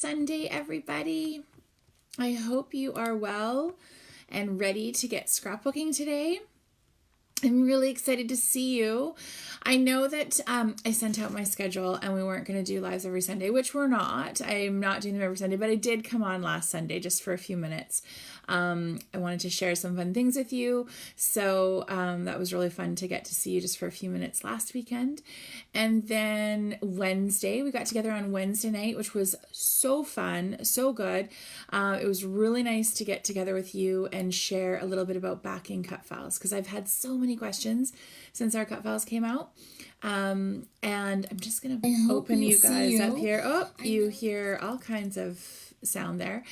Sunday, everybody. I hope you are well and ready to get scrapbooking today. I'm really excited to see you. I know that I sent out my schedule and we weren't going to do lives every Sunday, which we're not. I'm not doing them every Sunday, but I did come on last Sunday just for a few minutes. I wanted to share some fun things with you. So that was really fun to get to see you just for a few minutes last weekend. And then Wednesday, we got together on Wednesday night, which was so fun, so good. It was really nice to get together with you and share a little bit about backing cut files because I've had so many questions since our cut files came out. And I'm just going to open you guys up here. Oh, you hear all kinds of sound there.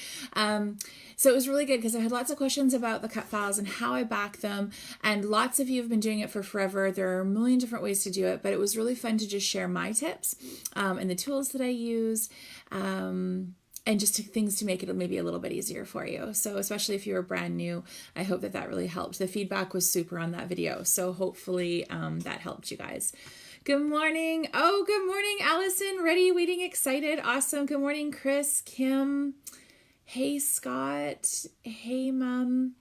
So it was really good because I had lots of questions about the cut files and how I back them. And lots of you have been doing it for forever. There are a million different ways to do it, but it was really fun to just share my tips and the tools that I use. And just things to make it maybe a little bit easier for you. So especially if you're brand new, I hope that that really helped. The feedback was super on that video. So hopefully that helped you guys. Good morning. Oh, good morning, Allison. Ready, waiting, excited. Awesome. Good morning, Chris, Kim. Hey, Scott. Hey, Mom.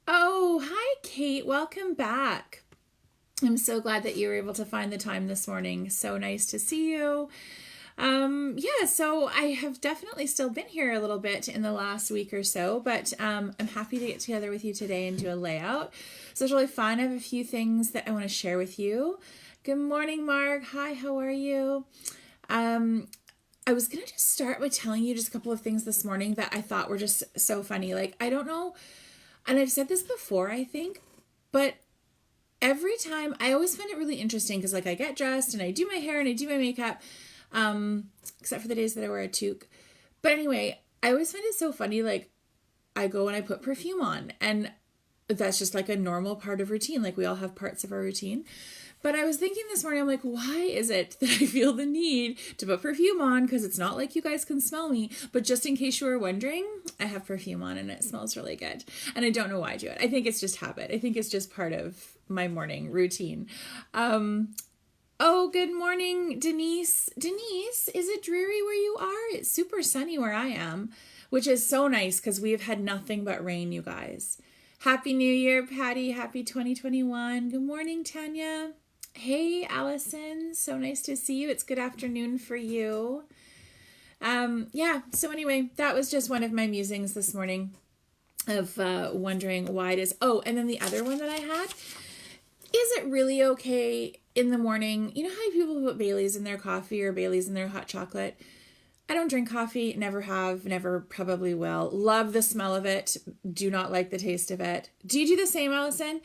Oh, hi, Kate. Welcome back. I'm so glad that you were able to find the time this morning. So nice to see you. Yeah, so I have definitely still been here a little bit in the last week or so, but I'm happy to get together with you today and do a layout. So it's really fun. I have a few things that I want to share with you. Good morning, Mark. Hi, how are you? I was going to just start by telling you just a couple of things this morning that I thought were just so funny. Like, I don't know, and I've said this before, I think, but every time I always find it really interesting because like I get dressed and I do my hair and I do my makeup, except for the days that I wear a toque. But anyway, I always find it so funny. Like I go and I put perfume on and that's just like a normal part of routine. Like we all have parts of our routine. But I was thinking this morning, I'm like, why is it that I feel the need to put perfume on? Because it's not like you guys can smell me. But just in case you were wondering, I have perfume on and it smells really good. And I don't know why I do it. I think it's just habit. I think it's just part of my morning routine. Oh, good morning, Denise. Denise, is it dreary where you are? It's super sunny where I am, which is so nice because we have had nothing but rain, you guys. Happy New Year, Patty. Happy 2021. Good morning, Tanya. Hey, Allison. So nice to see you. It's good afternoon for you. Yeah, so anyway, that was just one of my musings this morning of wondering why it is. Oh, and then the other one that I had, is it really okay in the morning? You know how people put Baileys in their coffee or Baileys in their hot chocolate? I don't drink coffee, never have, never probably will. Love the smell of it. Do not like the taste of it. Do you do the same, Allison?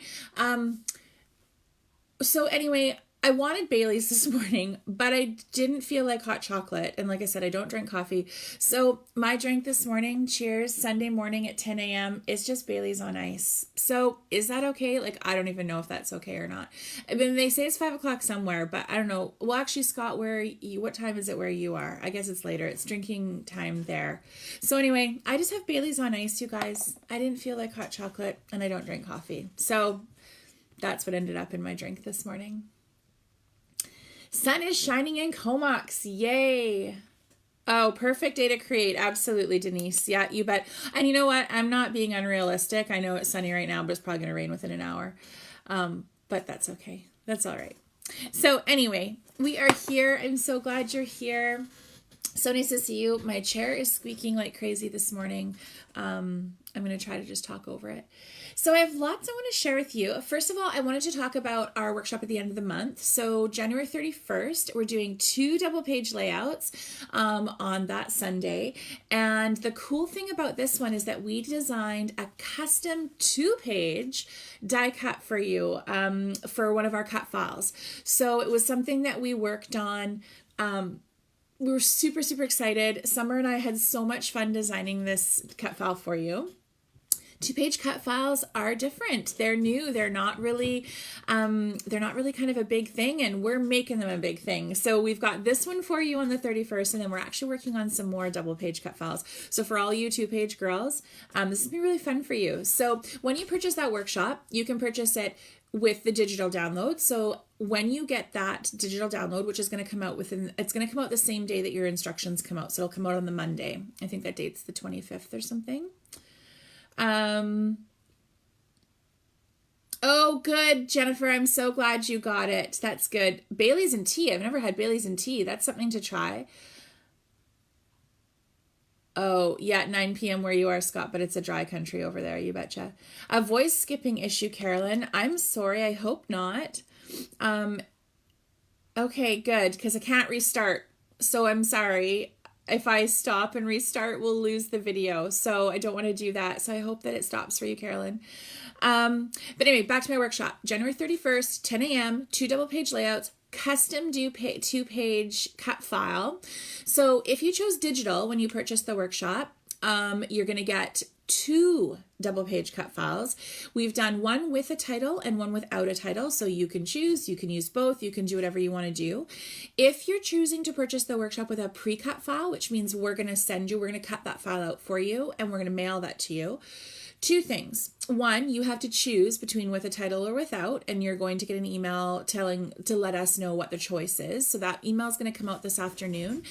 So anyway, I wanted Baileys this morning, but I didn't feel like hot chocolate. And like I said, I don't drink coffee. So my drink this morning, cheers, Sunday morning at 10 a.m. is just Baileys on ice. So is that okay? Like, I don't even know if that's okay or not. I mean, they say it's 5 o'clock somewhere, but I don't know. Well, actually, Scott, what time is it where you are? I guess it's later. It's drinking time there. So anyway, I just have Baileys on ice, you guys. I didn't feel like hot chocolate and I don't drink coffee. So that's what ended up in my drink this morning. Sun is shining in Comox. Yay. Oh, perfect day to create. Absolutely, Denise. Yeah, you bet. And you know what? I'm not being unrealistic. I know it's sunny right now, but it's probably going to rain within an hour. But that's okay. That's all right. So anyway, we are here. I'm so glad you're here. So nice to see you. My chair is squeaking like crazy this morning. I'm going to try to just talk over it. So I have lots I want to share with you. First of all, I wanted to talk about our workshop at the end of the month. So January 31st, we're doing 2 double page layouts on that Sunday. And the cool thing about this one is that we designed a custom 2-page die cut for you for one of our cut files. So it was something that we worked on. We were super, super excited. Summer and I had so much fun designing this cut file for you. 2-page cut files are different. They're new. They're not really kind of a big thing, and we're making them a big thing. So we've got this one for you on the 31st, and then we're actually working on some more double page cut files. So for all you 2-page girls, this is gonna be really fun for you. So when you purchase that workshop, you can purchase it with the digital download. So when you get that digital download, which is going to come out it's going to come out the same day that your instructions come out. So it'll come out on the Monday. I think that date's the 25th or something. Oh, good, Jennifer. I'm so glad you got it. That's good. Bailey's and tea. I've never had Bailey's and tea. That's something to try. Oh, yeah, 9 p.m. where you are, Scott, but it's a dry country over there, you betcha. A voice skipping issue, Carolyn. I'm sorry. I hope not. Okay, good, because I can't restart. So I'm sorry. If I stop and restart, we'll lose the video. So I don't want to do that. So I hope that it stops for you, Carolyn. But anyway, back to my workshop. January 31st, 10 a.m., 2 double-page layouts, custom 2-page cut file. So if you chose digital when you purchased the workshop, you're going to get 2 double-page cut files. We've done one with a title and one without a title, so you can choose, you can use both, you can do whatever you want to do. If you're choosing to purchase the workshop with a pre-cut file, which means we're going to cut that file out for you and we're going to mail that to you. 2 things. One, you have to choose between with a title or without, and you're going to get an email to let us know what the choice is. So that email is going to come out this afternoon.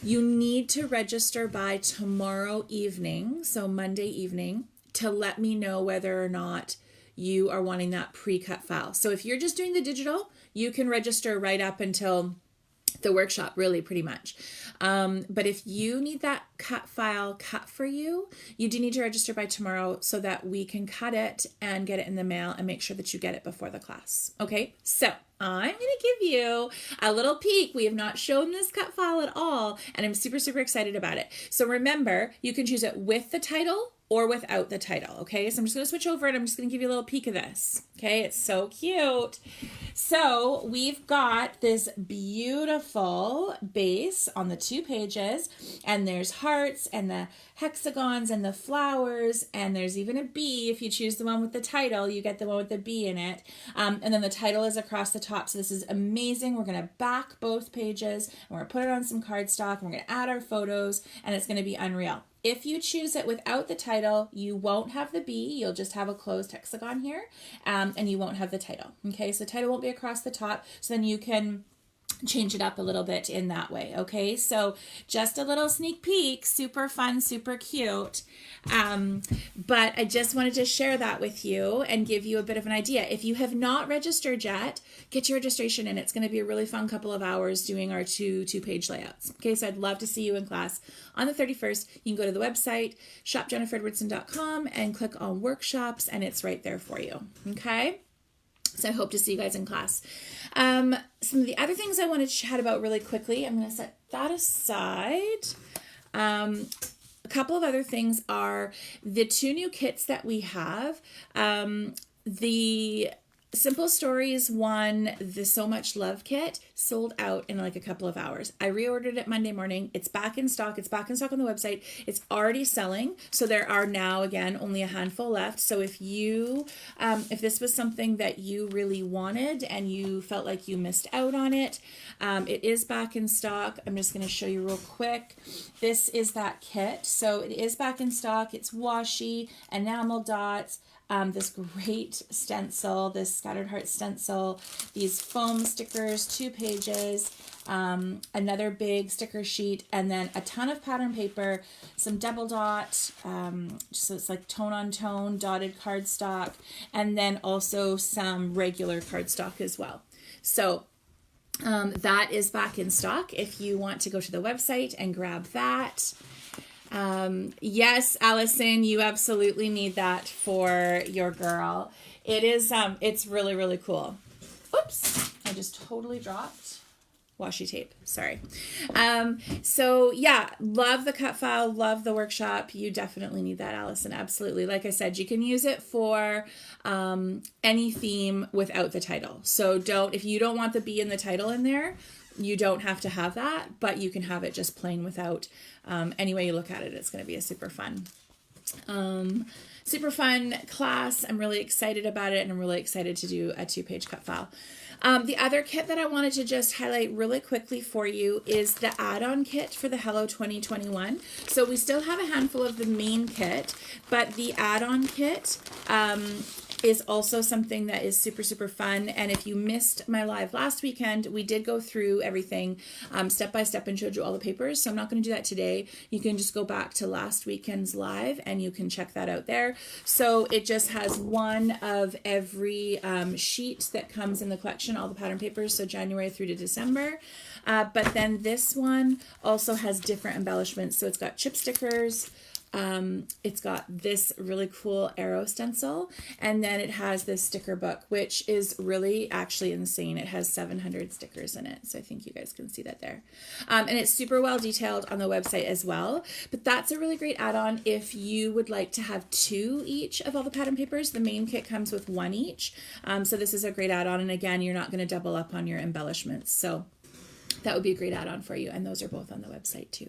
You need to register by tomorrow evening, so Monday evening, to let me know whether or not you are wanting that pre-cut file. So if you're just doing the digital, you can register right up until the workshop, really, pretty much. But if you need that cut file cut for you, you do need to register by tomorrow so that we can cut it and get it in the mail and make sure that you get it before the class. Okay, so I'm going to give you a little peek. We have not shown this cut file at all, and I'm super, super excited about it. So remember, you can choose it with the title or without the title, okay? So I'm just going to switch over and I'm just going to give you a little peek of this, okay? It's so cute. So we've got this beautiful base on the 2 pages, and there's hearts and the hexagons and the flowers, and there's even a bee. If you choose the one with the title, you get the one with the bee in it. And then the title is across the top. So this is amazing. We're going to back both pages, and we're going to put it on some cardstock, and we're going to add our photos, and it's going to be unreal. If you choose it without the title, you won't have the bee. You'll just have a closed hexagon here, and you won't have the title. Okay, so the title won't be across the top, so then you can change it up a little bit in that way. Okay, so just a little sneak peek, super fun, super cute. But I just wanted to share that with you and give you a bit of an idea. If you have not registered yet, get your registration in. It's going to be a really fun couple of hours doing our two-page layouts. Okay, so I'd love to see you in class on the 31st. You can go to the website, shopjenniferedwardson.com, and click on workshops, and it's right there for you. Okay? So I hope to see you guys in class. Some of the other things I want to chat about really quickly, I'm going to set that aside. A couple of other things are the 2 new kits that we have. The Simple Stories one, the So Much Love kit, sold out in like a couple of hours. I reordered it Monday morning. It's back in stock. It's back in stock on the website. It's already selling. So there are now, again, only a handful left. So if this was something that you really wanted and you felt like you missed out on it, it is back in stock. I'm just going to show you real quick. This is that kit. So it is back in stock. It's washi, enamel dots, this great stencil, this scattered heart stencil, these foam stickers, 2 pages, another big sticker sheet, and then a ton of pattern paper, some double dot, so it's like tone on tone dotted cardstock, and then also some regular cardstock as well. So that is back in stock if you want to go to the website and grab that. Yes, Allison, you absolutely need that for your girl. It is, it's really, really cool. Oops, I just totally dropped washi tape. Sorry. So yeah, love the cut file, love the workshop. You definitely need that, Allison. Absolutely. Like I said, you can use it for, any theme without the title. So if you don't want the bee and the title in there, you don't have to have that, but you can have it just plain without. Any way you look at it, it's going to be a super fun. super fun class. I'm really excited about it, and I'm really excited to do a 2-page cut file. The other kit that I wanted to just highlight really quickly for you is the add-on kit for the Hello 2021. So we still have a handful of the main kit, but the add-on kit is also something that is super, super fun. And if you missed my live last weekend, we did go through everything step by step and showed you all the papers. So I'm not going to do that today. You can just go back to last weekend's live and you can check that out there. So it just has one of every sheet that comes in the collection, all the pattern papers, so January through to December. But then this one also has different embellishments. So it's got chip stickers, it's got this really cool arrow stencil, and then it has this sticker book, which is really actually insane. It has 700 stickers in it, so I think you guys can see that there. And it's super well detailed on the website as well, but that's a really great add-on if you would like to have 2 each of all the pattern papers. The main kit comes with 1 each, so this is a great add-on, and again, you're not going to double up on your embellishments, so that would be a great add-on for you, and those are both on the website too.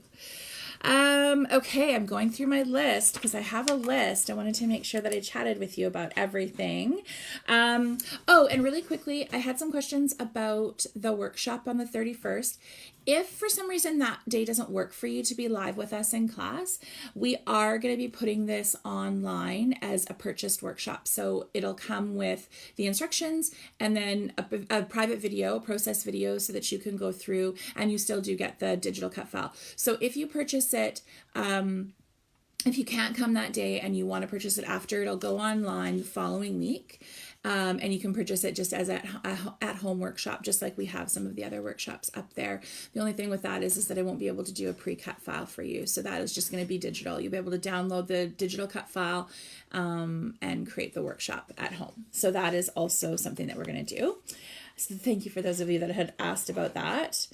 Okay, I'm going through my list because I have a list. I wanted to make sure that I chatted with you about everything. Oh, and really quickly, I had some questions about the workshop on the 31st. If for some reason that day doesn't work for you to be live with us in class, we are going to be putting this online as a purchased workshop. So it'll come with the instructions and then a private video, process video, so that you can go through, and you still do get the digital cut file. So if you purchase it, if you can't come that day and you want to purchase it after, it'll go online the following week. And you can purchase it just as at-home workshop, just like we have some of the other workshops up there. The only thing with that is that I won't be able to do a pre-cut file for you. So that is just going to be digital. You'll be able to download the digital cut file and create the workshop at home. So that is also something that we're going to do. So thank you for those of you that had asked about that.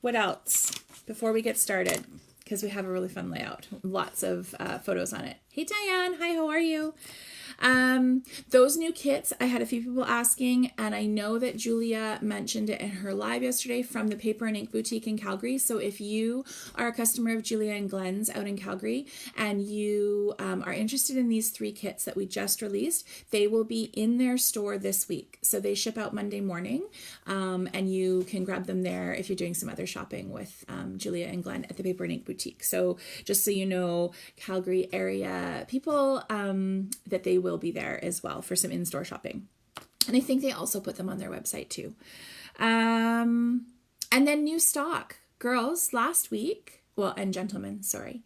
What else before we get started? Because we have a really fun layout. Lots of photos on it. Hey, Diane. Hi, how are you? Those new kits, I had a few people asking, and I know that Julia mentioned it in her live yesterday from the Paper and Ink Boutique in Calgary. So if you are a customer of Julia and Glenn's out in Calgary and you are interested in these 3 kits that we just released, they will be in their store this week. So they ship out Monday morning, and you can grab them there if you're doing some other shopping with Julia and Glenn at the Paper and Ink Boutique. So just so you know, Calgary area people, that they will be there as well for some in-store shopping. And I think they also put them on their website too. And then new stock. Girls, last week, well, and gentlemen, sorry.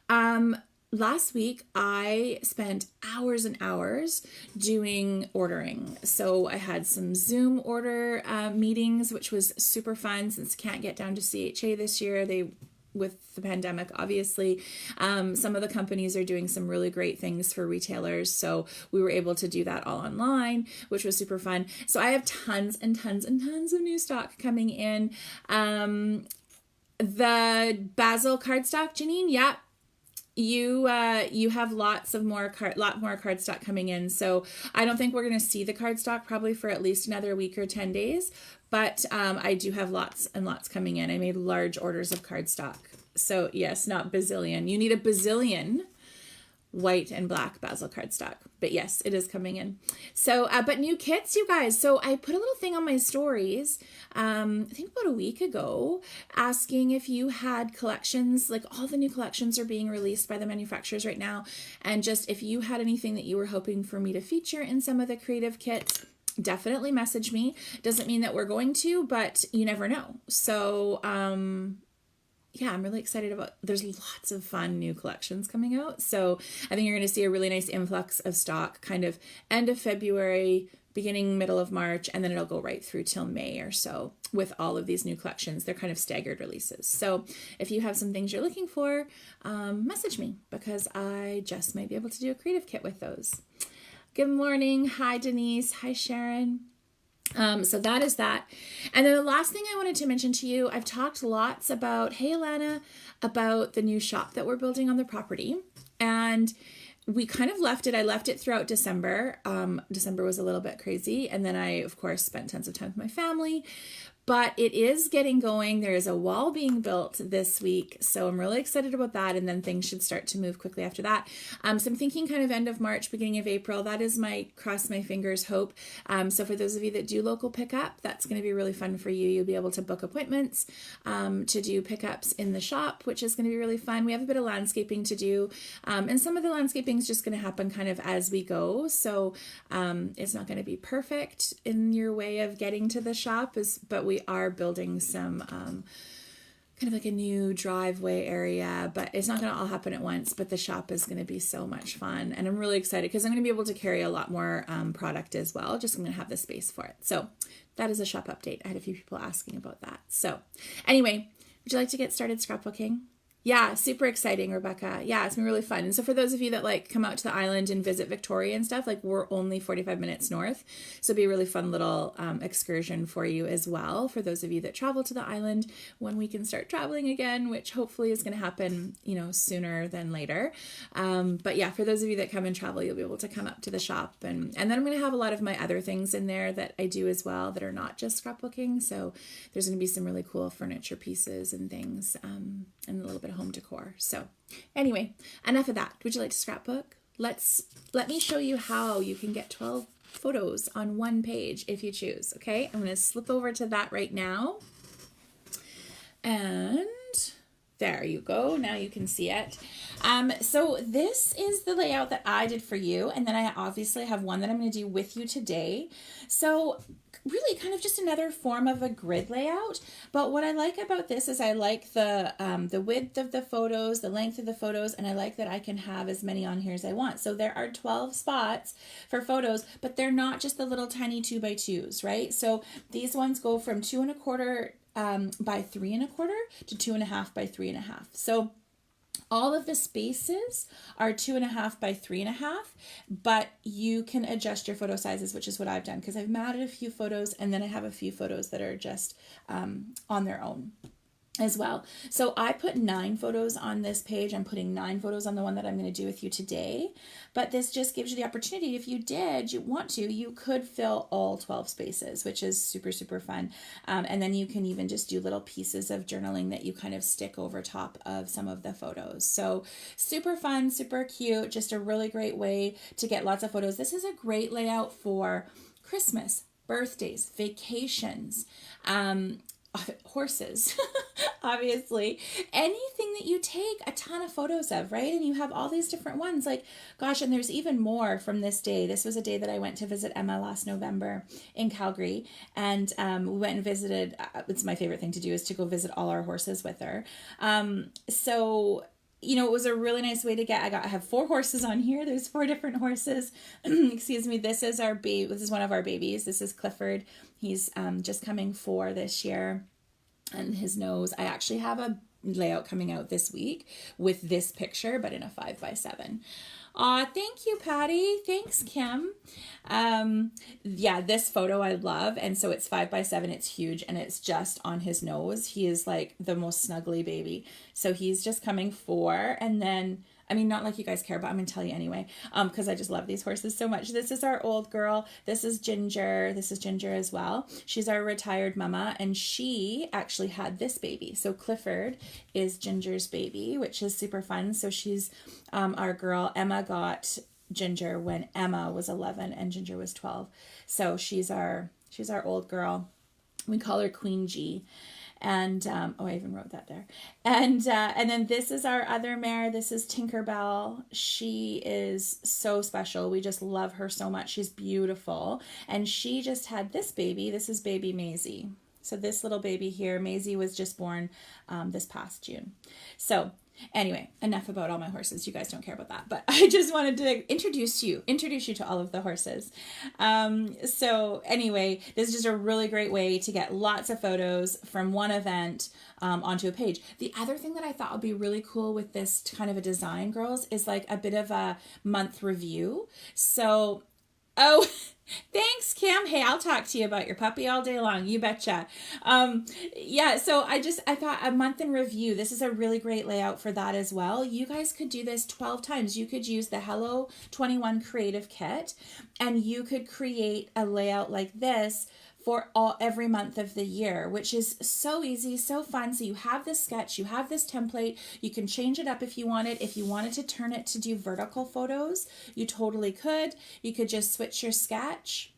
Last week, I spent hours and hours doing ordering. So I had some Zoom order meetings, which was super fun since I can't get down to CHA this year. With the pandemic, obviously, some of the companies are doing some really great things for retailers. So we were able to do that all online, which was super fun. So I have tons and tons and tons of new stock coming in. The Basil cardstock, Janine, yeah. You have lot more cardstock coming in. So I don't think we're going to see the cardstock probably for at least another week or 10 days. But I do have lots and lots coming in. I made large orders of cardstock. So yes, not bazillion. You need a bazillion white and black Basil cardstock. But yes, it is coming in. So, but new kits, you guys. So I put a little thing on my stories, I think about a week ago, asking if you had collections. Like all the new collections are being released by the manufacturers right now. And just if you had anything that you were hoping for me to feature in some of the creative kits, definitely message me. Doesn't mean that we're going to, but you never know. So, yeah, I'm really excited about, there's lots of fun new collections coming out. So I think you're going to see a really nice influx of stock kind of end of February, beginning middle of March, and then it'll go right through till May or so with all of these new collections. They're kind of staggered releases. So if you have some things you're looking for, message me because I just might be able to do a creative kit with those. Good morning. Hi, Denise. Hi, Sharon. So that is that. And then the last thing I wanted to mention to you, I've talked lots about, hey, Alana, about the new shop that we're building on the property. And we kind of left it. I left it throughout December. December was a little bit crazy. And then I, of course, spent tons of time with my family. But it is getting going. There is a wall being built this week, so I'm really excited about that, and then things should start to move quickly after that. So I'm thinking kind of end of March, beginning of April. That is my cross my fingers hope. So for those of you that do local pickup, that's going to be really fun for you. You'll be able to book appointments to do pickups in the shop, which is going to be really fun. We have a bit of landscaping to do, and some of the landscaping is just going to happen kind of as we go. So it's not going to be perfect in your way of getting to the shop, but we are building some kind of like a new driveway area, but it's not going to all happen at once. But the shop is going to be so much fun, and I'm really excited because I'm going to be able to carry a lot more product as well. Just I'm going to have the space for it. So that is a shop update. I had a few people asking about that. So anyway, would you like to get started scrapbooking? Yeah, super exciting, Rebecca. Yeah, it's been really fun. And so for those of you that like come out to the island and visit Victoria and stuff, like we're only 45 minutes north. So it'll be a really fun little excursion for you as well. For those of you that travel to the island when we can start traveling again, which hopefully is going to happen, sooner than later. But yeah, for those of you that come and travel, you'll be able to come up to the shop. And then I'm going to have a lot of my other things in there that I do as well that are not just scrapbooking. So there's going to be some really cool furniture pieces and things and a little bit of home decor. So anyway, enough of that. Would you like to scrapbook? Let me show you how you can get 12 photos on one page if you choose. Okay, I'm going to slip over to that right now. And there you go. Now you can see it. So this is the layout that I did for you. And then I obviously have one that I'm going to do with you today. So really kind of just another form of a grid layout. But what I like about this is I like the width of the photos, the length of the photos, and I like that I can have as many on here as I want. So there are 12 spots for photos, but they're not just the little tiny 2x2s, right? So these ones go from 2¼ by 3¼ to 2½ by 3½. So all of the spaces are 2½ by 3½, but you can adjust your photo sizes, which is what I've done because I've matted a few photos and then I have a few photos that are just on their own as well. So I put 9 photos on this page. I'm putting 9 photos on the one that I'm going to do with you today. But this just gives you the opportunity, if you want to, you could fill all 12 spaces, which is super, super fun. And then you can even just do little pieces of journaling that you kind of stick over top of some of the photos. So super fun, super cute, just a really great way to get lots of photos. This is a great layout for Christmas, birthdays, vacations, horses, obviously, anything that you take a ton of photos of, right? And you have all these different ones, like, gosh, and there's even more from this day. This was a day that I went to visit Emma last November in Calgary, and we went and visited, it's my favorite thing to do is to go visit all our horses with her. So it was a really nice way to get, I have 4 horses on here. There's 4 different horses. Excuse me. This is our baby. This is one of our babies. This is Clifford. He's just coming 4 this year, and his nose. I actually have a layout coming out this week with this picture, but in a 5x7. Aw, thank you, Patty. Thanks, Kim. Yeah, this photo I love. And so it's 5x7. It's huge. And it's just on his nose. He is like the most snuggly baby. So he's just coming 4. And then, I mean, not like you guys care, but I'm going to tell you anyway, because I just love these horses so much. This is our old girl. This is Ginger. This is Ginger as well. She's our retired mama, and she actually had this baby. So Clifford is Ginger's baby, which is super fun. So she's our girl. Emma got Ginger when Emma was 11 and Ginger was 12. So she's our old girl. We call her Queen G. And, I even wrote that there. And then this is our other mare. This is Tinkerbell. She is so special. We just love her so much. She's beautiful. And she just had this baby. This is baby Maisie. So this little baby here, Maisie was just born this past June. So anyway, enough about all my horses. You guys don't care about that, but I just wanted to introduce you to all of the horses. So anyway, this is just a really great way to get lots of photos from one event onto a page. The other thing that I thought would be really cool with this kind of a design, girls, is like a bit of a month review. So, oh, thanks, Kim. Hey, I'll talk to you about your puppy all day long. You betcha. Yeah, so I thought a month in review, this is a really great layout for that as well. You guys could do this 12 times. You could use the Hello 21 Creative Kit, and you could create a layout like this for every month of the year, which is so easy, so fun. So you have this sketch, you have this template, you can change it up if you wanted. If you wanted to turn it to do vertical photos, you totally could. You could just switch your sketch.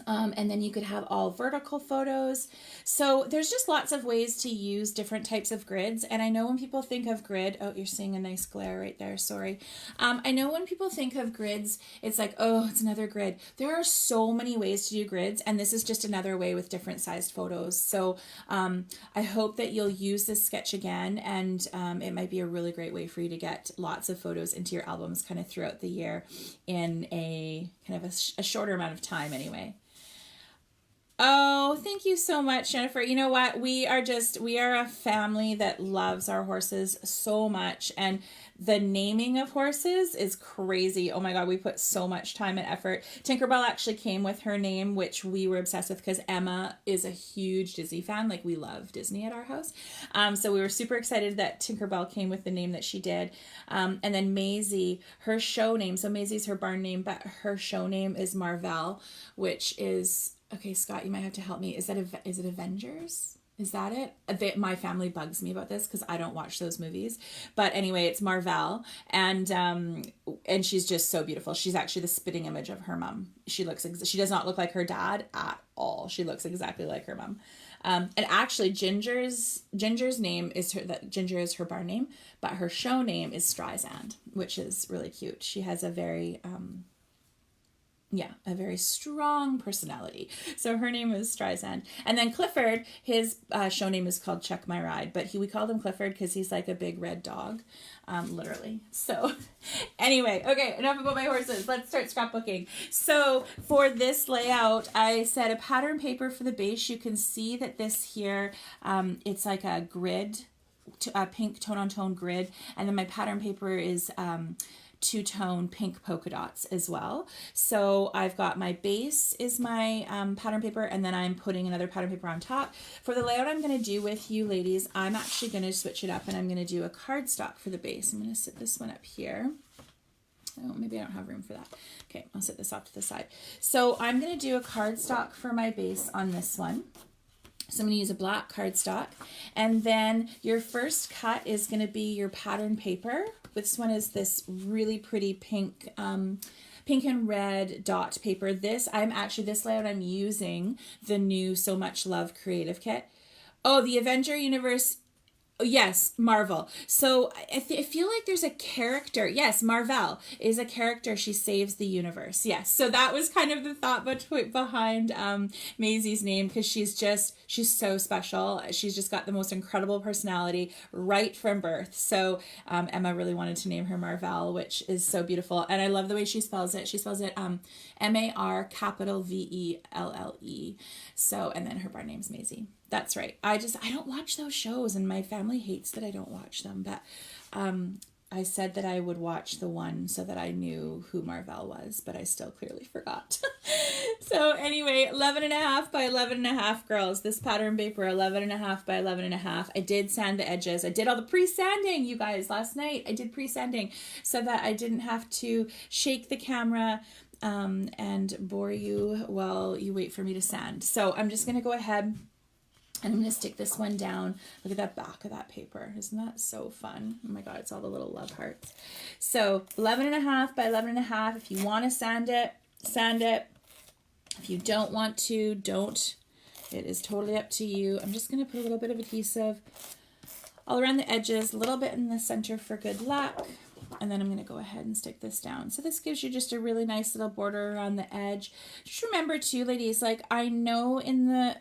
And then you could have all vertical photos. So there's just lots of ways to use different types of grids. And I know when people think of grid, oh, you're seeing a nice glare right there, sorry. I know when people think of grids, it's like, oh, it's another grid. There are so many ways to do grids, and this is just another way with different sized photos. So I hope that you'll use this sketch again, and it might be a really great way for you to get lots of photos into your albums kind of throughout the year in a kind of a shorter amount of time anyway. Oh, thank you so much, Jennifer. You know what? We are a family that loves our horses so much. And the naming of horses is crazy. Oh my God, we put so much time and effort. Tinkerbell actually came with her name, which we were obsessed with because Emma is a huge Disney fan. Like, we love Disney at our house. So we were super excited that Tinkerbell came with the name that she did. And then Maisie, her show name. So Maisie's her barn name, but her show name is Marvell, which is... Okay, Scott, you might have to help me. Is it Avengers? Is that it? My family bugs me about this because I don't watch those movies. But anyway, it's Marvell, and she's just so beautiful. She's actually the spitting image of her mom. She does not look like her dad at all. She looks exactly like her mom. And actually, Ginger's name is Ginger is her barn name, but her show name is Streisand, which is really cute. She has a very strong personality. So her name is Streisand. And then Clifford, his show name is called Check My Ride, but we called him Clifford because he's like a big red dog, literally. So anyway, okay, enough about my horses. Let's start scrapbooking. So for this layout, I said a pattern paper for the base. You can see that this here, it's like a grid, a pink tone-on-tone grid. And then my pattern paper is... two-tone pink polka dots as well. So I've got my base is my pattern paper, and then I'm putting another pattern paper on top. For the layout I'm going to do with you ladies, I'm actually going to switch it up, and I'm going to do a cardstock for the base. I'm going to sit this one up here. Oh, maybe I don't have room for that. Okay, I'll sit this off to the side. So I'm going to do a cardstock for my base on this one. So I'm going to use a black cardstock, and then your first cut is going to be your pattern paper. This one is this really pretty pink and red dot paper. This layout I'm using the new So Much Love Creative Kit. Oh, the Avenger Universe. Yes, Marvel. So I feel like there's a character. Yes, Marvel is a character. She saves the universe. Yes. So that was kind of the thought behind Maisie's name, because she's so special. She's just got the most incredible personality right from birth. So Emma really wanted to name her Marvel, which is so beautiful. And I love the way she spells it. She spells it M-A-R capital V-E-L-L-E. So, and then her barn name's Maisie. That's right. I don't watch those shows, and my family hates that I don't watch them. But I said that I would watch the one so that I knew who Marvel was, but I still clearly forgot. So anyway, 11.5 by 11.5, girls. This pattern paper, 11.5 by 11.5. I did sand the edges. I did all the pre-sanding, you guys, last night. I did pre-sanding so that I didn't have to shake the camera and bore you while you wait for me to sand. So I'm just going to go ahead and I'm going to stick this one down. Look at that back of that paper. Isn't that so fun? Oh my God, it's all the little love hearts. So 11.5 by 11.5. If you want to sand it, sand it. If you don't want to, don't. It is totally up to you. I'm just going to put a little bit of adhesive all around the edges, a little bit in the center for good luck. And then I'm going to go ahead and stick this down. So this gives you just a really nice little border around the edge. Just remember too, ladies, like I know in the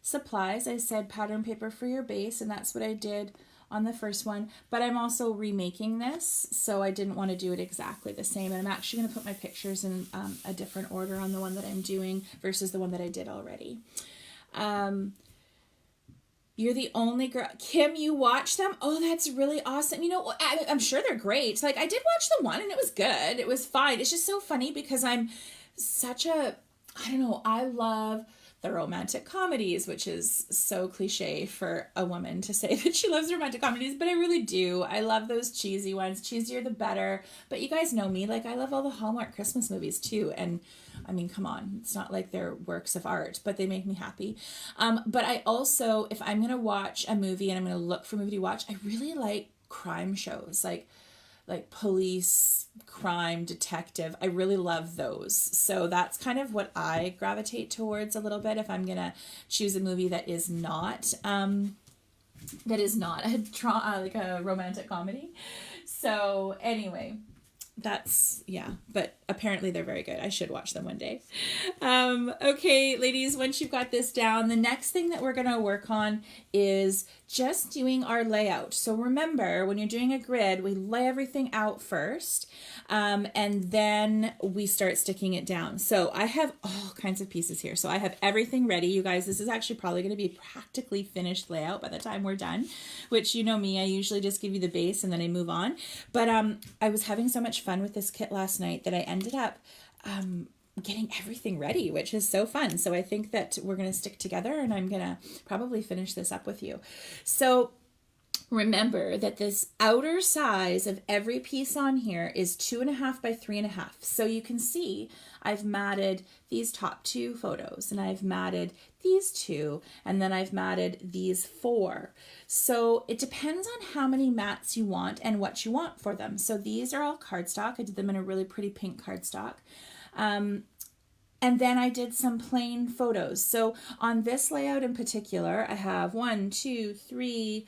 supplies I said pattern paper for your base, and that's what I did on the first one, but I'm also remaking this, so I didn't want to do it exactly the same. And I'm actually going to put my pictures in a different order on the one that I'm doing versus the one that I did already. You're the only girl. Kim, you watch them? Oh, that's really awesome. You know, I'm sure they're great. Like, I did watch the one and it was good. It was fine. It's just so funny because I'm such a, I don't know, I love the romantic comedies, which is so cliche for a woman to say that she loves romantic comedies, but I really do. I love those cheesy ones. Cheesier the better. But you guys know me, like I love all the Hallmark Christmas movies too. And I mean, come on, it's not like they're works of art, but they make me happy. But I also, if I'm going to watch a movie and I'm going to look for a movie to watch, I really like crime shows, like police, crime, detective. I really love those. So that's kind of what I gravitate towards a little bit if I'm gonna choose a movie that is not like a romantic comedy. So anyway, that's, yeah, but apparently they're very good. I should watch them one day. Okay, ladies, once you've got this down, the next thing that we're going to work on is just doing our layout. So remember, when you're doing a grid, we lay everything out first, and then we start sticking it down. So I have all kinds of pieces here. So I have everything ready. You guys, this is actually probably going to be practically finished layout by the time we're done, which you know me, I usually just give you the base and then I move on. But I was having so much fun with this kit last night that I ended up getting everything ready, which is so fun. So I think that we're going to stick together and I'm going to probably finish this up with you. So remember that this outer size of every piece on here is 2.5 by 3.5. So you can see I've matted these top 2 photos and I've matted these 2 and then I've matted these 4. So it depends on how many mats you want and what you want for them. So these are all cardstock. I did them in a really pretty pink cardstock. And then I did some plain photos. So on this layout in particular, I have 3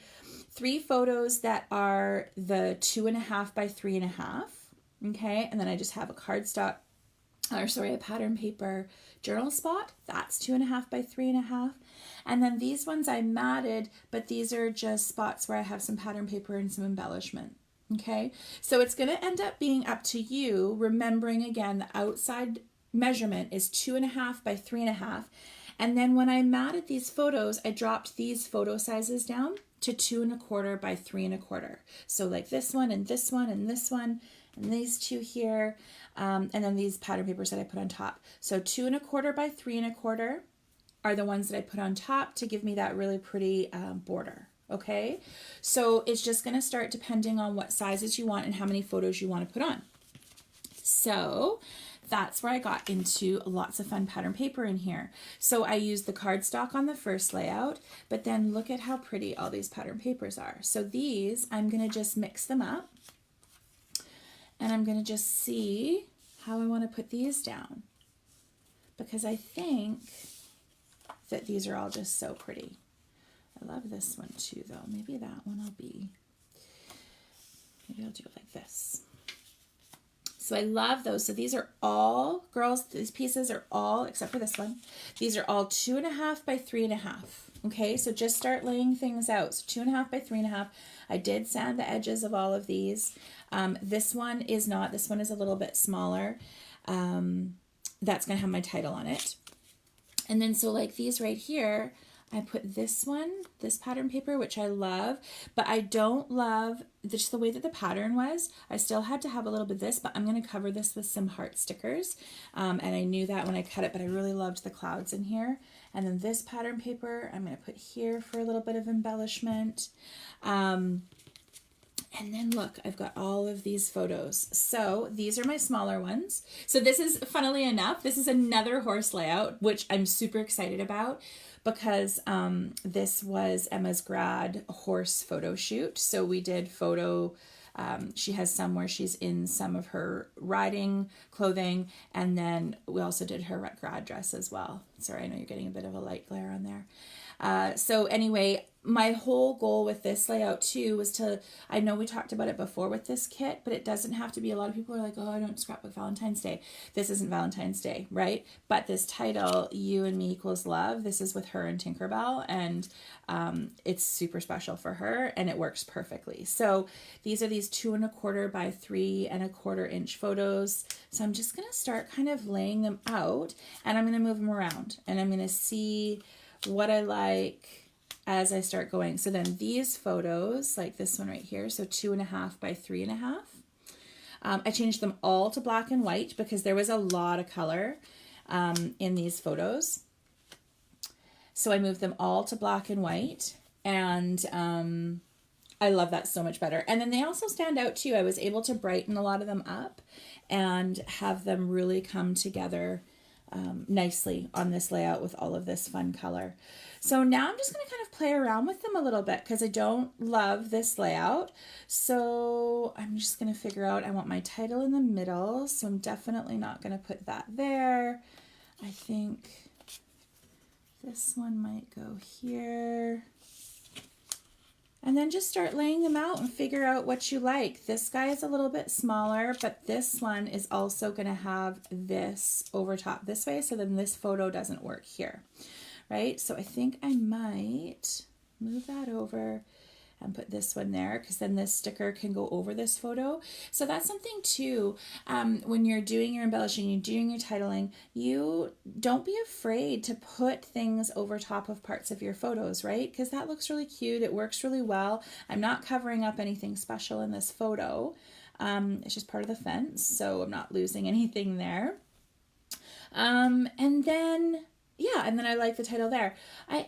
photos that are the 2.5 by 3.5. Okay. And then I just have a a pattern paper journal spot. That's 2.5 by 3.5. And then these ones I matted, but these are just spots where I have some pattern paper and some embellishment. Okay. So it's going to end up being up to you, remembering again, the outside measurement is 2.5 by 3.5. And then when I matted these photos, I dropped these photo sizes down to 2.25 by 3.25. So like this one and this one and this one and these 2 here, and then these pattern papers that I put on top. So 2.25 by 3.25 are the ones that I put on top to give me that really pretty border. Okay, so it's just going to start depending on what sizes you want and how many photos you want to put on. So that's where I got into lots of fun pattern paper in here. So I used the cardstock on the first layout, but then look at how pretty all these pattern papers are. So these, I'm going to just mix them up and I'm going to just see how I want to put these down, because I think that these are all just so pretty. I love this one too, though. Maybe that one maybe I'll do it like this. So I love those. So these are all, girls, these pieces are all, except for this one, these are all 2.5 by 3.5. Okay, so just start laying things out. So 2.5 by 3.5. I did sand the edges of all of these. This one is not. This one is a little bit smaller. That's going to have my title on it. And then so like these right here, I put this one, this pattern paper, which I love, but I don't love just the way that the pattern was. I still had to have a little bit of this, but I'm going to cover this with some heart stickers. And I knew that when I cut it, but I really loved the clouds in here. And then this pattern paper, I'm going to put here for a little bit of embellishment. And then look, I've got all of these photos. So these are my smaller ones. So this is, funnily enough, this is another horse layout, which I'm super excited about, because this was Emma's grad horse photo shoot. So we did photo, she has some where she's in some of her riding clothing, and then we also did her grad dress as well. Sorry, I know you're getting a bit of a light glare on there. So anyway, my whole goal with this layout too was to, I know we talked about it before with this kit, but it doesn't have to be, a lot of people are like, oh, I don't scrapbook Valentine's Day. This isn't Valentine's Day, right? But this title, You and Me Equals Love, this is with her and Tinkerbell, and it's super special for her, and it works perfectly. So these are these 2.25 by 3.25 inch photos. So I'm just going to start kind of laying them out, and I'm going to move them around, and I'm going to see what I like as I start going. So then these photos, like this one right here, so 2.5 by 3.5. I changed them all to black and white because there was a lot of color in these photos. So I moved them all to black and white, and I love that so much better. And then they also stand out too. I was able to brighten a lot of them up and have them really come together nicely on this layout with all of this fun color. So now I'm just going to kind of play around with them a little bit because I don't love this layout. So I'm just going to figure out, I want my title in the middle, so I'm definitely not going to put that there. I think this one might go here. And then just start laying them out and figure out what you like. This guy is a little bit smaller, but this one is also going to have this over top this way, so then this photo doesn't work here, right? So I think I might move that over and put this one there, because then this sticker can go over this photo. So that's something too, when you're doing your embellishing, you're doing your titling, you don't be afraid to put things over top of parts of your photos, right? Because that looks really cute. It works really well. I'm not covering up anything special in this photo. It's just part of the fence, so I'm not losing anything there. And then I like the title there. I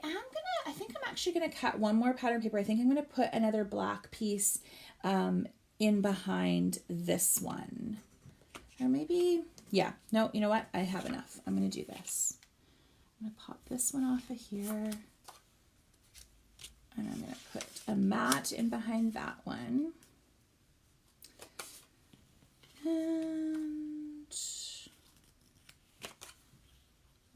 think I'm actually gonna cut one more pattern paper. I think I'm gonna put another black piece in behind this one. Or maybe, no, you know what? I have enough. I'm gonna do this. I'm gonna pop this one off of here. And I'm gonna put a mat in behind that one. And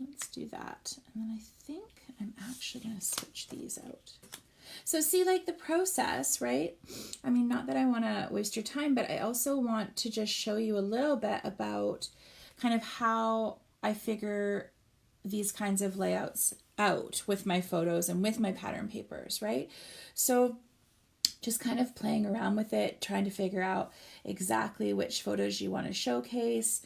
let's do that. And then I think I'm actually going to switch these out. So see, like the process, right? I mean, not that I want to waste your time, but I also want to just show you a little bit about kind of how I figure these kinds of layouts out with my photos and with my pattern papers, right? So just kind of playing around with it, trying to figure out exactly which photos you want to showcase.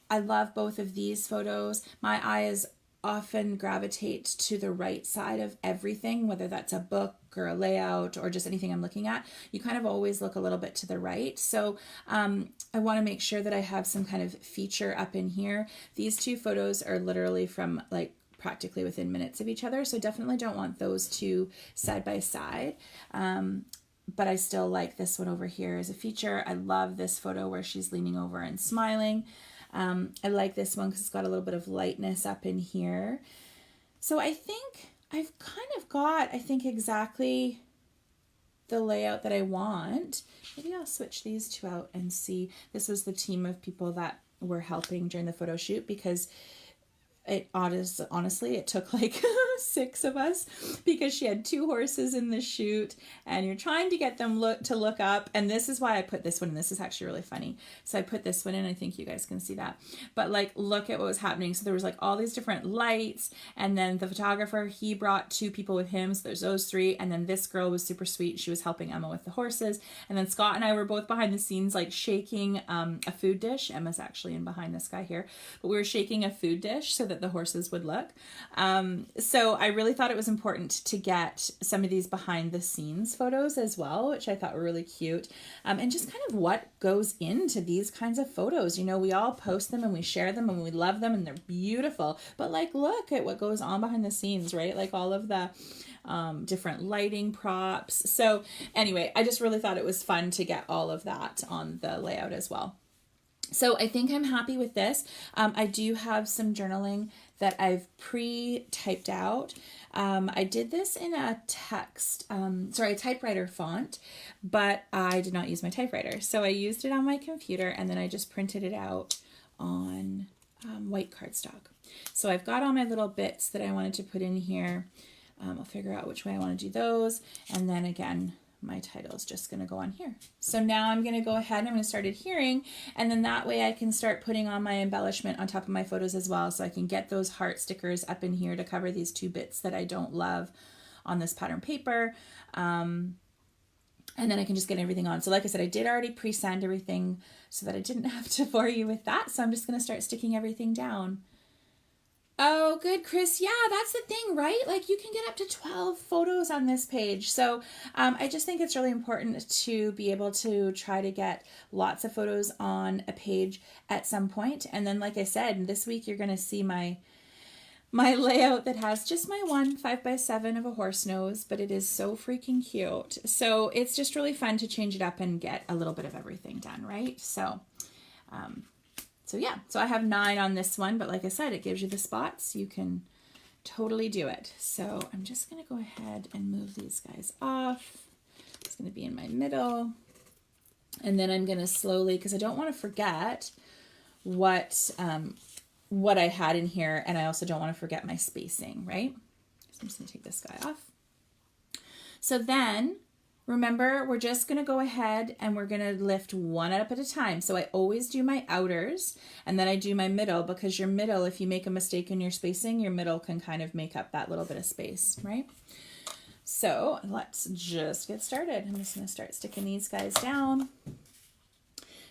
I love both of these photos. My eyes often gravitate to the right side of everything, whether that's a book or a layout or just anything I'm looking at. You kind of always look a little bit to the right. So I want to make sure that I have some kind of feature up in here. These two photos are literally from like practically within minutes of each other, so definitely don't want those two side by side. But I still like this one over here as a feature. I love this photo where she's leaning over and smiling. I like this one because it's got a little bit of lightness up in here. So I think I've kind of got, exactly the layout that I want. Maybe I'll switch these two out and see. This was the team of people that were helping during the photo shoot, because honestly, it took like 6 of us, because she had 2 horses in the shoot and you're trying to get them to look up. And this is why I put this one in. This is actually really funny. So I put this one in. I think you guys can see that. But like, look at what was happening. So there was like all these different lights, and then the photographer, he brought 2 people with him. So there's those 3. And then this girl was super sweet. She was helping Emma with the horses. And then Scott and I were both behind the scenes, like shaking a food dish. Emma's actually in behind this guy here, but we were shaking a food dish so that the horses would look. So I really thought it was important to get some of these behind the scenes photos as well, which I thought were really cute. And just kind of what goes into these kinds of photos. You know, we all post them and we share them and we love them and they're beautiful, but like, look at what goes on behind the scenes, right? Like all of the different lighting props. So anyway, I just really thought it was fun to get all of that on the layout as well. So I think I'm happy with this. I do have some journaling that I've pre-typed out. I did this in a typewriter font, but I did not use my typewriter. So I used it on my computer, and then I just printed it out on white cardstock. So I've got all my little bits that I wanted to put in here. I'll figure out which way I want to do those. And then again, my title is just going to go on here. So now I'm going to go ahead and I'm going to start adhering, and then that way I can start putting on my embellishment on top of my photos as well, so I can get those heart stickers up in here to cover these 2 bits that I don't love on this pattern paper. And then I can just get everything on. So like I said, I did already pre-sand everything so that I didn't have to bore you with that. So I'm just going to start sticking everything down. Oh, good, Chris. Yeah, that's the thing, right? Like you can get up to 12 photos on this page. So I just think it's really important to be able to try to get lots of photos on a page at some point. And then, like I said, this week you're going to see my my layout that has just my one 5x7 of a horse nose, but it is so freaking cute. So it's just really fun to change it up and get a little bit of everything done, right? So, yeah, so I have 9 on this one, but like I said, it gives you the spots. You can totally do it. So I'm just going to go ahead and move these guys off. It's going to be in my middle. And then I'm going to slowly, because I don't want to forget what I had in here, and I also don't want to forget my spacing, right? So I'm just going to take this guy off. So then, remember, we're just going to go ahead and we're going to lift one up at a time. So I always do my outers, and then I do my middle, because your middle, if you make a mistake in your spacing, your middle can kind of make up that little bit of space, right? So let's just get started. I'm just going to start sticking these guys down.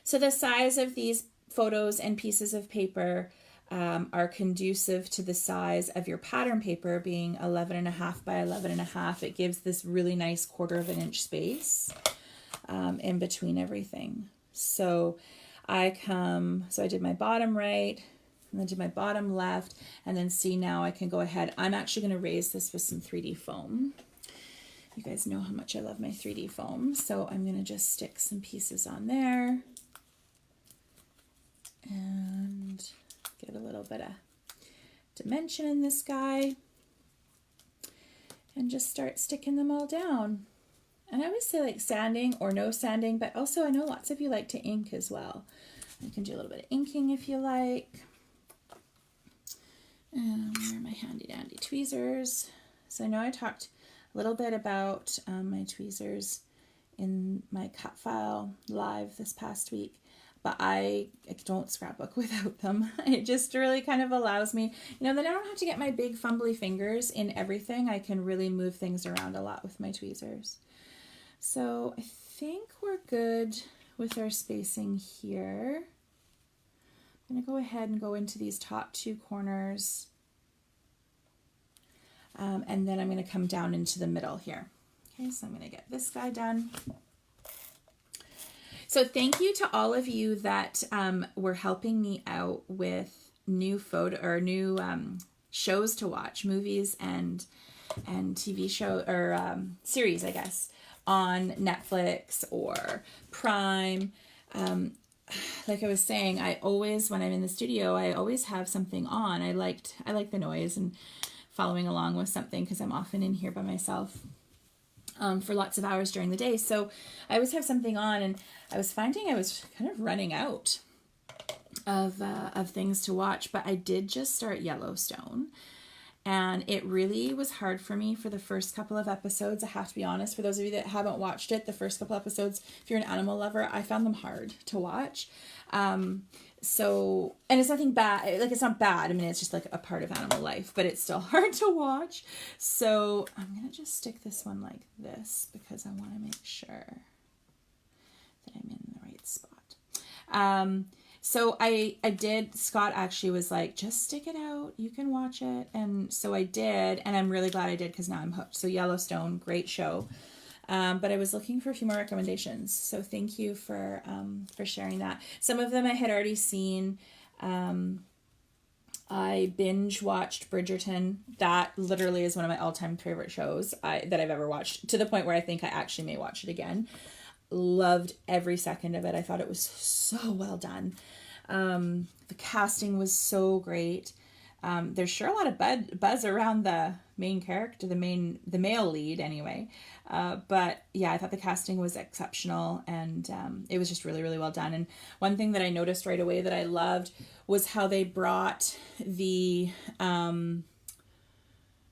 So the size of these photos and pieces of paper are conducive to the size of your pattern paper, being 11.5 by 11.5. It gives this really nice 1/4 inch space in between everything. So I did my bottom right, and then did my bottom left, and then see, now I can go ahead. I'm actually going to raise this with some 3D foam. You guys know how much I love my 3D foam. So I'm going to just stick some pieces on there and get a little bit of dimension in this guy and just start sticking them all down. And I always say like sanding or no sanding, but also I know lots of you like to ink as well. You can do a little bit of inking if you like. And where are my handy dandy tweezers? So I know I talked a little bit about my tweezers in my cut file live this past week, but I don't scrapbook without them. It just really kind of allows me, then I don't have to get my big fumbly fingers in everything. I can really move things around a lot with my tweezers. So I think we're good with our spacing here. I'm going to go ahead and go into these top 2 corners. And then I'm going to come down into the middle here. Okay, so I'm going to get this guy done. So thank you to all of you that were helping me out with new shows to watch, movies and TV show or series, I guess, on Netflix or Prime. Like I was saying, I always, when I'm in the studio, I always have something on. I like the noise and following along with something, because I'm often in here by myself for lots of hours during the day. So I always have something on, and I was finding I was kind of running out of things to watch, but I did just start Yellowstone, and it really was hard for me for the first couple of episodes. I have to be honest, for those of you that haven't watched it, the first couple episodes, if you're an animal lover, I found them hard to watch. So, and it's nothing bad, like it's not bad. I mean, it's just like a part of animal life, but it's still hard to watch. So I'm going to just stick this one like this, because I want to make sure that I'm in the right spot. So I did, Scott actually was like, just stick it out. You can watch it. And so I did, and I'm really glad I did, because now I'm hooked. So Yellowstone, great show. But I was looking for a few more recommendations. So thank you for sharing that. Some of them I had already seen. I binge watched Bridgerton. That literally is one of my all-time favorite shows that I've ever watched, to the point where I think I actually may watch it again. Loved every second of it. I thought it was so well done. The casting was so great. There's sure a lot of buzz around the main character, the male lead anyway. But yeah, I thought the casting was exceptional, and it was just really, really well done. And one thing that I noticed right away that I loved was how they brought the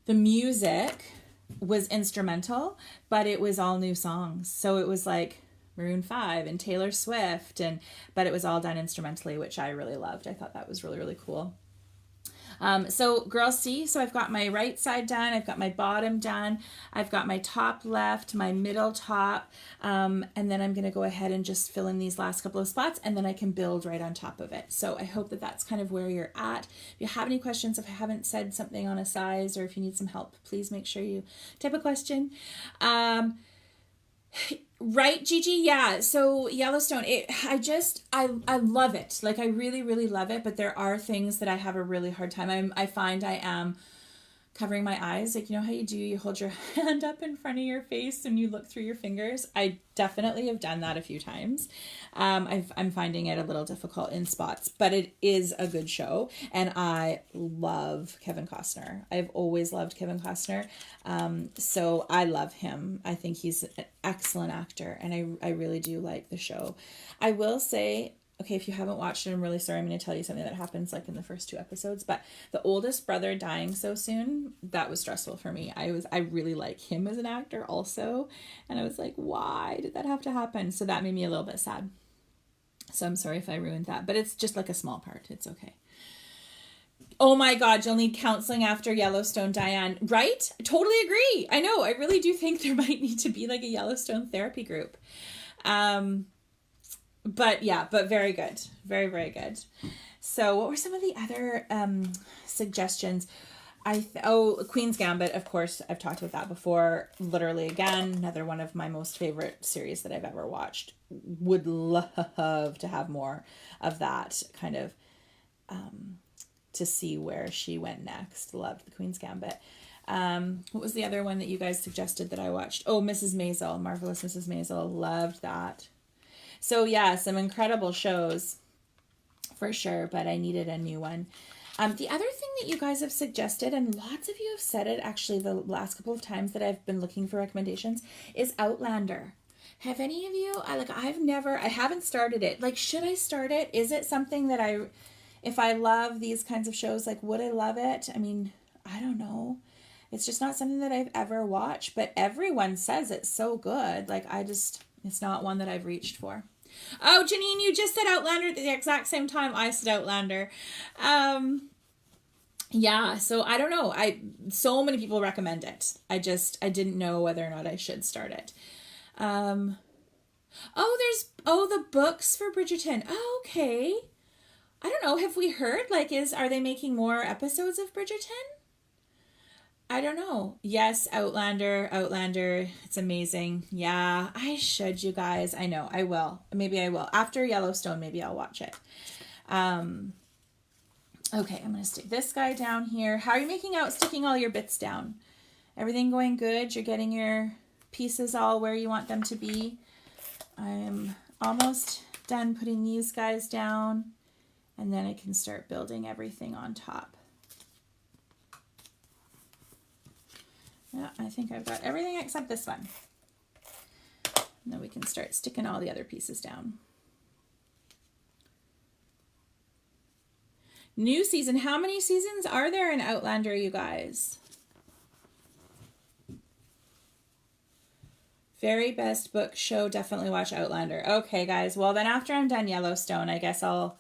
music was instrumental, but it was all new songs. So it was like Maroon 5 and Taylor Swift, but it was all done instrumentally, which I really loved. I thought that was really, really cool. So girls, see, so I've got my right side done. I've got my bottom done. I've got my top left, my middle top. And then I'm going to go ahead and just fill in these last couple of spots, and then I can build right on top of it. So I hope that that's kind of where you're at. If you have any questions, if I haven't said something on a size, or if you need some help, please make sure you type a question. Right, Gigi? Yeah. So Yellowstone, I love it. Like I really, really love it. But there are things that I have a really hard time. I find I am covering my eyes. Like, you know how you hold your hand up in front of your face and you look through your fingers. I definitely have done that a few times. I'm finding it a little difficult in spots, but it is a good show. And I love Kevin Costner. I've always loved Kevin Costner. So I love him. I think he's an excellent actor, and I really do like the show. I will say, okay, if you haven't watched it, I'm really sorry. I'm going to tell you something that happens like in the first 2 episodes, but the oldest brother dying so soon, that was stressful for me. I really like him as an actor also. And I was like, why did that have to happen? So that made me a little bit sad. So I'm sorry if I ruined that, but it's just like a small part. It's okay. Oh my God, you'll need counseling after Yellowstone, Diane. Right? Totally agree. I know. I really do think there might need to be like a Yellowstone therapy group. But yeah, but very good. Very, very good. So what were some of the other suggestions? Queen's Gambit, of course, I've talked about that before. Literally, again, another one of my most favorite series that I've ever watched. Would love to have more of that kind of to see where she went next. Loved the Queen's Gambit. What was the other one that you guys suggested that I watched? Oh, Mrs. Maisel, Marvelous Mrs. Maisel. Loved that. So yeah, some incredible shows for sure, but I needed a new one. The other thing that you guys have suggested, and lots of you have said it actually the last couple of times that I've been looking for recommendations, is Outlander. Have any of you, I haven't started it. Like, should I start it? Is it something that if I love these kinds of shows, like, would I love it? I mean, I don't know. It's just not something that I've ever watched, but everyone says it's so good. Like, it's not one that I've reached for. Oh, Janine, you just said Outlander at the exact same time I said Outlander. Yeah, so I don't know. So many people recommend it. I didn't know whether or not I should start it. The books for Bridgerton. Oh, okay. I don't know. Have we heard? Like, are they making more episodes of Bridgerton? I don't know. Yes, Outlander. It's amazing. Yeah, I should, you guys. I know. I will. Maybe I will. After Yellowstone, maybe I'll watch it. Okay, I'm going to stick this guy down here. How are you making out sticking all your bits down? Everything going good? You're getting your pieces all where you want them to be? I'm almost done putting these guys down, and then I can start building everything on top. Yeah, I think I've got everything except this one. And then we can start sticking all the other pieces down. New season. How many seasons are there in Outlander, you guys? Very best book show. Definitely watch Outlander. Okay, guys. Well, then after I'm done Yellowstone, I guess I'll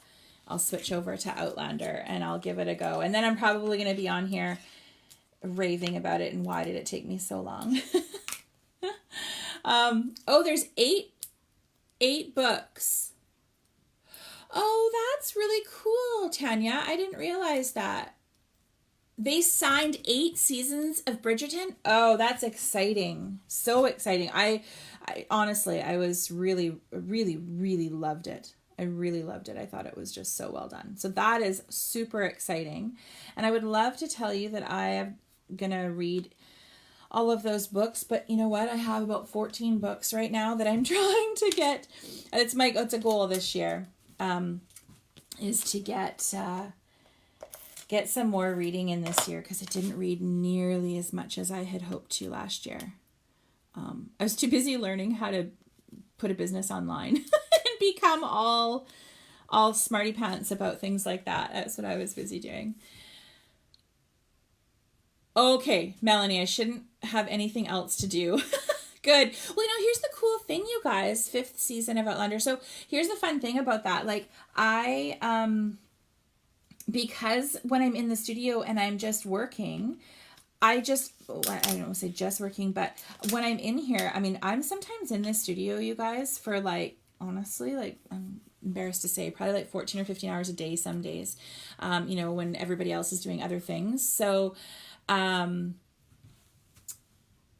switch over to Outlander and I'll give it a go. And then I'm probably going to be on here raving about it and why did it take me so long. There's eight books. Oh, that's really cool, Tanya. I didn't realize that. They signed 8 seasons of Bridgerton. Oh, that's exciting. So exciting. I honestly, I was really, really, really loved it. I really loved it. I thought it was just so well done. So that is super exciting. And I would love to tell you that I am going to read all of those books, but you know what? I have about 14 books right now that I'm trying to get. It's a goal this year, is to get some more reading in this year, because I didn't read nearly as much as I had hoped to last year. I was too busy learning how to put a business online and become all smarty pants about things like that. That's what I was busy doing. Okay, Melanie, I shouldn't have anything else to do. Good. Well, here's the cool thing, you guys. 5th season of Outlander. So here's the fun thing about that. Like, because when I'm in the studio and I'm just working, I don't want to say just working, but when I'm in here, I mean, I'm sometimes in the studio, you guys, for like, honestly, like, I'm embarrassed to say, probably like 14 or 15 hours a day some days, when everybody else is doing other things. So,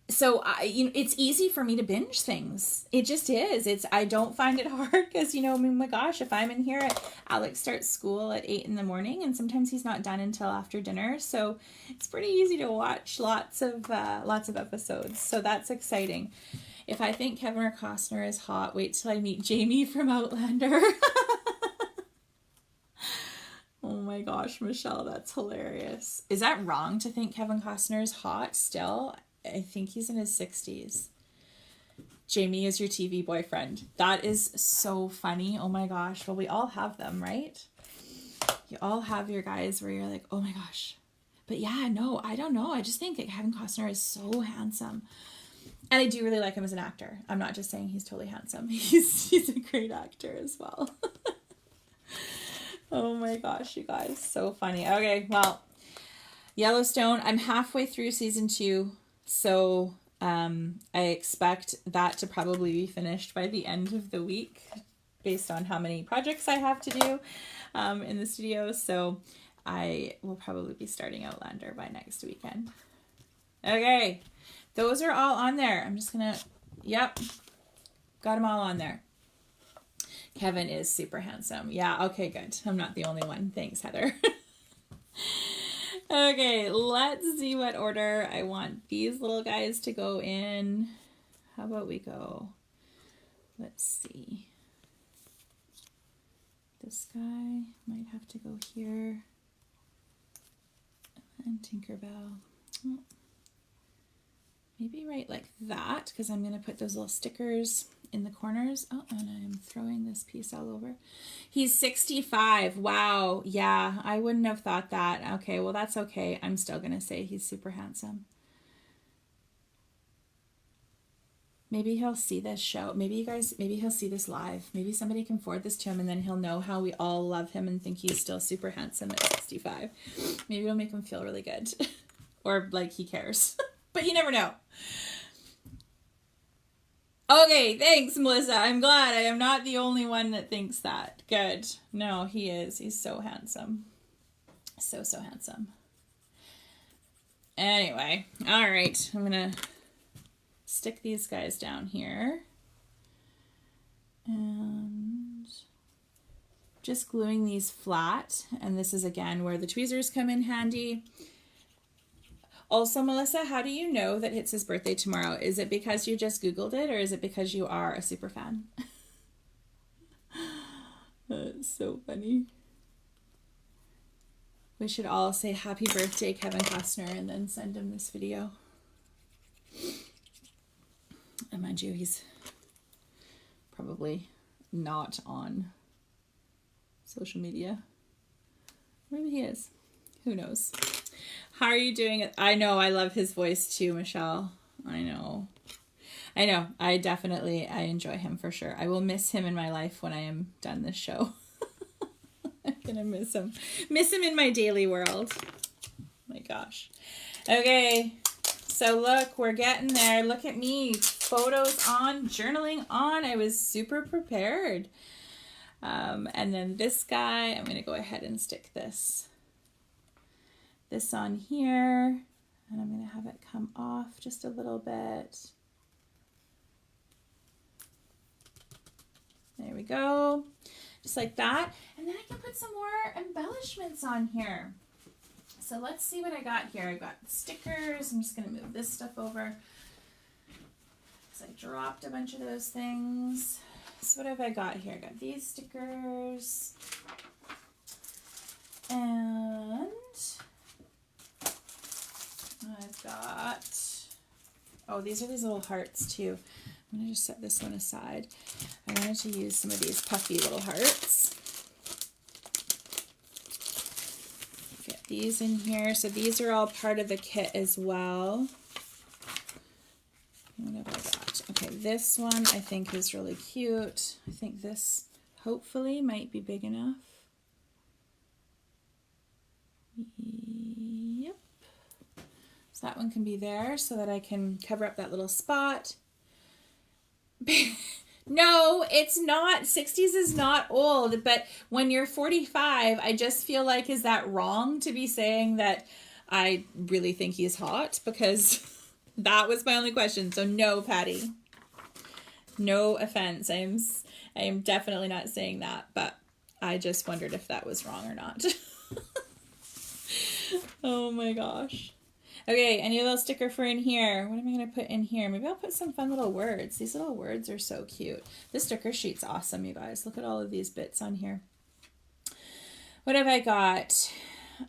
so it's easy for me to binge things. It just is. I don't find it hard because, I mean, my gosh, if I'm in here, Alex starts school at 8 in the morning and sometimes he's not done until after dinner. So it's pretty easy to watch lots of episodes. So that's exciting. If I think Kevin Costner is hot, wait till I meet Jamie from Outlander. Oh my gosh, Michelle, that's hilarious. Is that wrong to think Kevin Costner is hot still? I think he's in his 60s. Jamie is your TV boyfriend. That is so funny. Oh my gosh. Well, we all have them, right? You all have your guys where you're like, oh my gosh. But yeah, no, I don't know. I just think that Kevin Costner is so handsome. And I do really like him as an actor. I'm not just saying he's totally handsome. He's a great actor as well. Oh my gosh, you guys. So funny. Okay, well, Yellowstone, I'm halfway through season 2. So I expect that to probably be finished by the end of the week based on how many projects I have to do in the studio. So I will probably be starting Outlander by next weekend. Okay, those are all on there. I'm just going to, yep, got them all on there. Kevin is super handsome. Yeah, okay, good. I'm not the only one. Thanks, Heather. Okay, let's see what order I want these little guys to go in. How about we go, let's see. This guy might have to go here. And Tinkerbell. Oh, maybe right like that, because I'm going to put those little stickers in the corners. Oh, and I'm throwing this piece all over. He's 65. Wow. Yeah, I wouldn't have thought that. Okay, well, that's okay. I'm still going to say he's super handsome. Maybe he'll see this show. Maybe he'll see this live. Maybe somebody can forward this to him and then he'll know how we all love him and think he's still super handsome at 65. Maybe it'll make him feel really good. Or like he cares. But you never know. Okay, thanks, Melissa. I'm glad I am not the only one that thinks that. Good. No, he is. He's so handsome. So handsome. Anyway, all right. I'm going to stick these guys down here. And just gluing these flat. And this is, again, where the tweezers come in handy. Also, Melissa, how do you know that it's his birthday tomorrow? Is it because you just Googled it, or is it because you are a super fan? That's so funny. We should all say happy birthday, Kevin Costner, and then send him this video. And mind you, he's probably not on social media. Maybe he is. Who knows? How are you doing? I know, I love his voice too, Michelle. I know. I enjoy him for sure. I will miss him in my life when I am done this show. I'm gonna miss him. Miss him in my daily world. Oh my gosh. Okay, so look, we're getting there. Look at me. Photos on, journaling on. I was super prepared. And then this guy, I'm gonna go ahead and stick this on here, and I'm going to have it come off just a little bit. There we go. Just like that. And then I can put some more embellishments on here. So let's see what I got here. I've got stickers. I'm just going to move this stuff over because I dropped a bunch of those things. So what have I got here? I got these stickers. And I've got, oh, these are these little hearts too. I'm going to just set this one aside. I wanted to use some of these puffy little hearts. Get these in here. So these are all part of the kit as well. What have I got? Okay, this one I think is really cute. I think this hopefully might be big enough. Yep. So that one can be there so that I can cover up that little spot. No, it's not. 60s is not old, but when you're 45, I just feel like, is that wrong to be saying that I really think he's hot? Because That was my only question. So no, Patty. No offense. I am definitely not saying that, but I just wondered if that was wrong or not. Oh my gosh. Okay, I need a little sticker for in here. What am I going to put in here? Maybe I'll put some fun little words. These little words are so cute. This sticker sheet's awesome, you guys. Look at all of these bits on here. What have I got?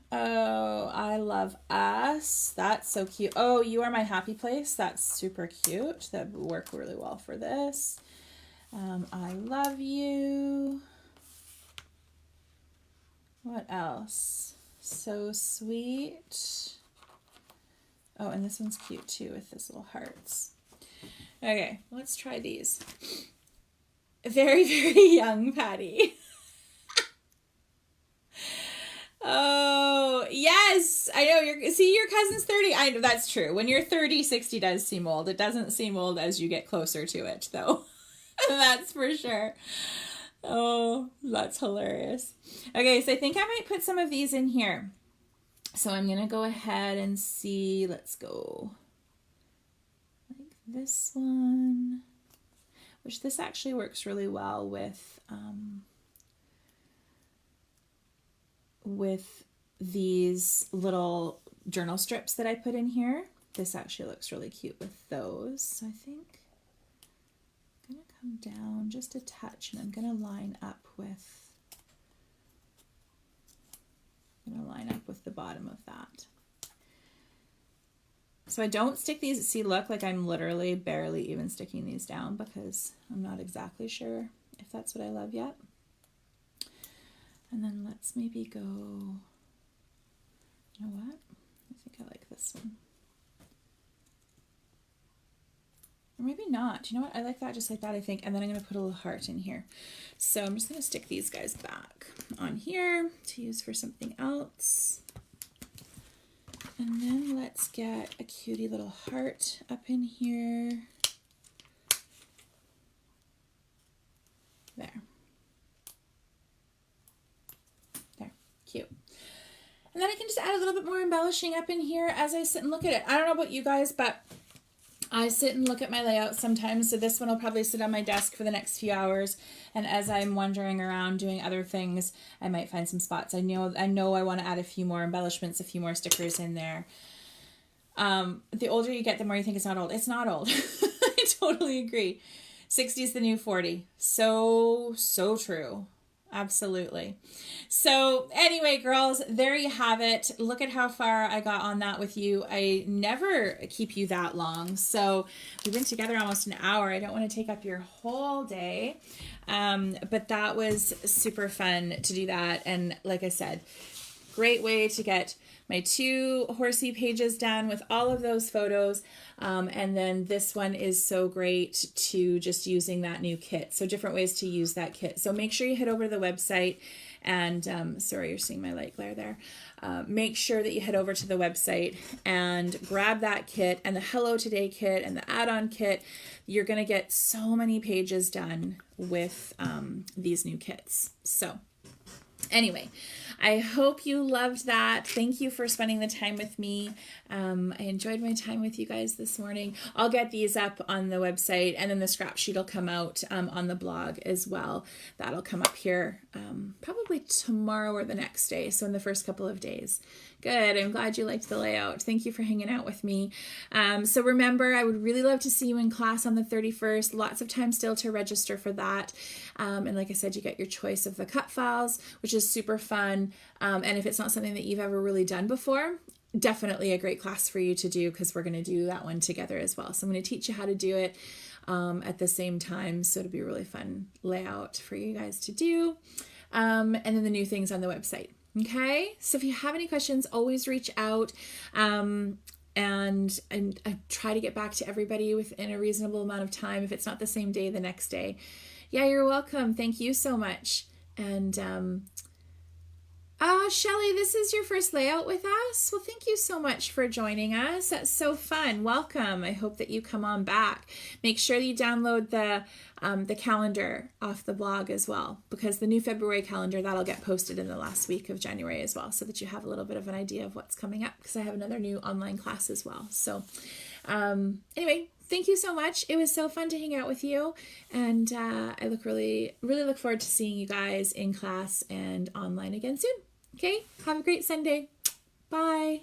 Oh, I love us. That's so cute. Oh, you are my happy place. That's super cute. That would work really well for this. I love you. What else? So sweet. Oh, and this one's cute too with this little hearts. Okay, let's try these. Very, very young Patty. Oh, yes. I know your cousin's 30. I know that's true. When you're 30, 60 does seem old. It doesn't seem old as you get closer to it though. That's for sure. Oh, that's hilarious. Okay, so I think I might put some of these in here. So I'm going to go ahead and see. Let's go like this one, which this actually works really well with these little journal strips that I put in here. This actually looks really cute with those. So I think I'm going to come down just a touch and I'm going to line up with the bottom of that. So I don't stick these, see, look, like I'm literally barely even sticking these down because I'm not exactly sure if that's what I love yet. And then let's maybe go, you know what? I think I like this one. Or maybe not. You know what? I like that just like that, I think. And then I'm going to put a little heart in here. So I'm just going to stick these guys back on here to use for something else. And then let's get a cutie little heart up in here. There. There. Cute. And then I can just add a little bit more embellishing up in here as I sit and look at it. I don't know about you guys, but I sit and look at my layout sometimes, so this one will probably sit on my desk for the next few hours, and as I'm wandering around doing other things, I might find some spots. I know I want to add a few more embellishments, a few more stickers in there. The older you get, the more you think it's not old. It's not old. I totally agree. 60 is the new 40. So true. Absolutely. So anyway, girls, there you have it. Look at how far I got on that with you. I never keep you that long. So we've been together almost an hour. I don't want to take up your whole day. But that was super fun to do that. And like I said, great way to get my 2 horsey pages done with all of those photos. And then this one is so great to just using that new kit. So different ways to use that kit. So make sure you head over to the website and, sorry, you're seeing my light glare there. Make sure that you head over to the website and grab that kit and the Hello Today kit and the add-on kit. You're going to get so many pages done with these new kits. So anyway, I hope you loved that. Thank you for spending the time with me. I enjoyed my time with you guys this morning. I'll get these up on the website, and then the scrap sheet will come out on the blog as well. That'll come up here probably tomorrow or the next day, so in the first couple of days. Good. I'm glad you liked the layout. Thank you for hanging out with me. So remember, I would really love to see you in class on the 31st. Lots of time still to register for that. And like I said, you get your choice of the cut files, which is super fun. And if it's not something that you've ever really done before, definitely a great class for you to do because we're going to do that one together as well. So I'm going to teach you how to do it at the same time. So it'll be a really fun layout for you guys to do. And then the new things on the website. Okay, so if you have any questions, always reach out, and I try to get back to everybody within a reasonable amount of time. If it's not the same day, the next day. Yeah, you're welcome. Thank you so much. And Shelly, this is your first layout with us. Well, thank you so much for joining us. That's so fun. Welcome. I hope that you come on back. Make sure you download the calendar off the blog as well, because the new February calendar, that'll get posted in the last week of January as well, so that you have a little bit of an idea of what's coming up, because I have another new online class as well. So Anyway, thank you so much. It was so fun to hang out with you. And I really look forward to seeing you guys in class and online again soon. Okay, have a great Sunday. Bye.